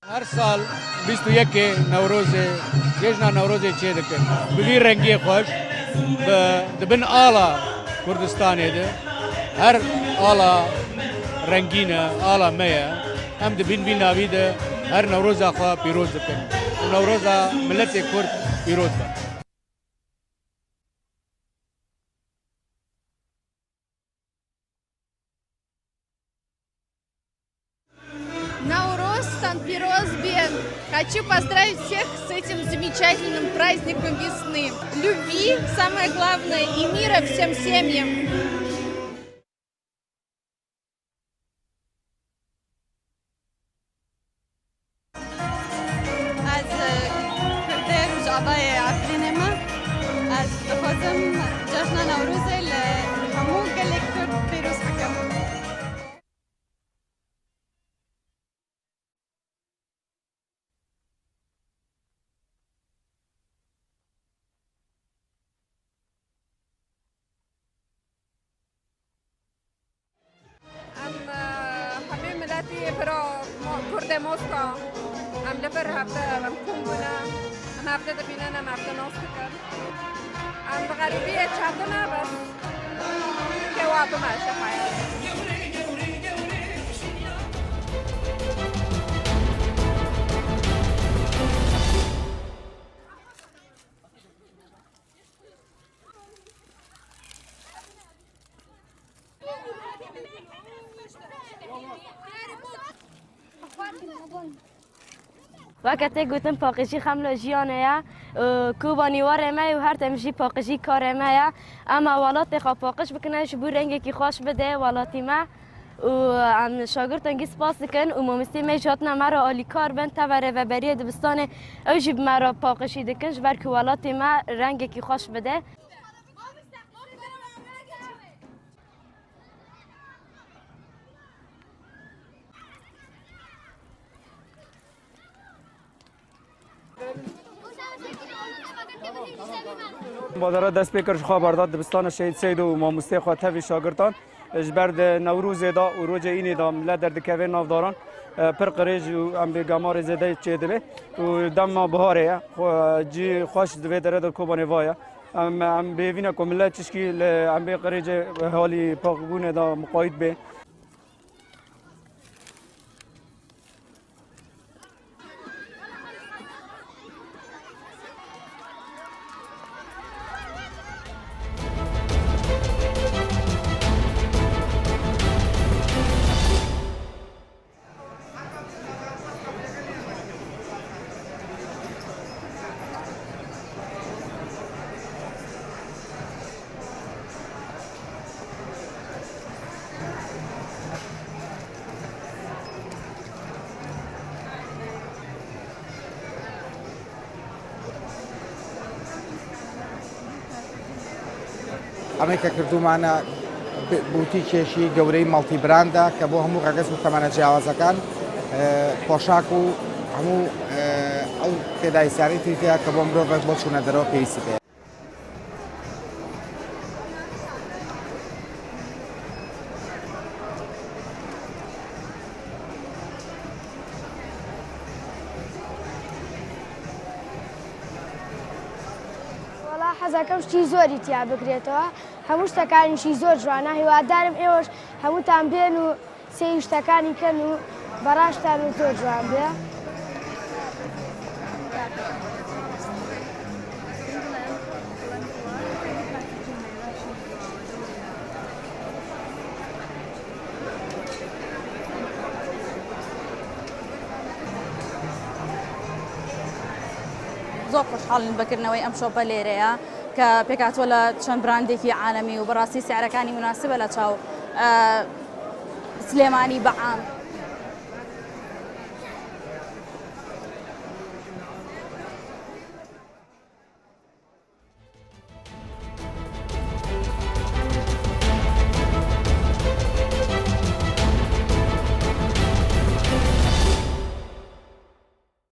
هر سال 21 نوروز جشن نوروز چه دکن بوی رنگی خوش دبن آلا کردستانی ده هر آلا رنگینه آلا میا هم دبین بین ناوی ده هر نوروز آخوا پیروز دکن نوروز ملت کرد پیروز بن Науростан Пироз Бен. Хочу поздравить всех с этим замечательным праздником весны. Любви, самое главное, и мира всем семьям. از کرده روزآبای افرین ما از بخوزم جشن نوروز همون گلک کرد پیروز بکم. حبيب ملاتي برا كرد موسكا عم لفر هفته رمكون بنا عم هفته دبيننا عم هفته نوستكر عم غريبية شاتنا بس كواتو ماشي حياتي وقتی گفتم پاکشی خمل جیانه کوبانی واره می و هر تمشی پاکشی کاره می اما ولات خو پاکش بکنه شبو رنگی که خوش بده ولاتی ما و ام شاگردان گیس پاس کن و مامستی می جاتنا مرا عالی کار بند توره و بریه دبستان اوجب مرا پاکشی دکنش برکه ولاتی ما رنگی که خوش بده بادرات دست پیکرش خواه برداد دبستان شهید سید و ماموسته خاطر شاگردان جبرد نوروز دا و روز اینی دا ملت در دکوه نافداران پر قریج و ام به گمار زده چه دبه و دم بهاره جی خوش دوی در در کوبانه وای ام به وینا کو ملت چشکی ام به قریج حالی پاکبونه دا مقاید به ئەمەی کە کردومانە بوتی کێشی گەورەی مەڵتی براندا کە بۆ هەموو ڕەگەز و تەمەنە جیاوازەکان پۆشاک و هەموو ئەو تێدایسیانی تریتیا کە بۆ مرۆڤ بۆ چوونە دەرەوە پێویستی پێ حەزەکەم شتی زۆری تیا بکرێتەوە هەموو شتەکانیشی زۆر جوانە هیوادارم ئێوەش هەمووتان بێن و سێ شتەکانی کەن و بەڕاشتان و زۆر جوان بێ زۆر خۆشحاڵین بەکردنەوەی ئەم شۆپە لێرەیە کە پێکاتوە لە چەند براندێکی عالەمی و بەڕاستی سیارەکانی مناسبە لە چاو سلێمانی بەعام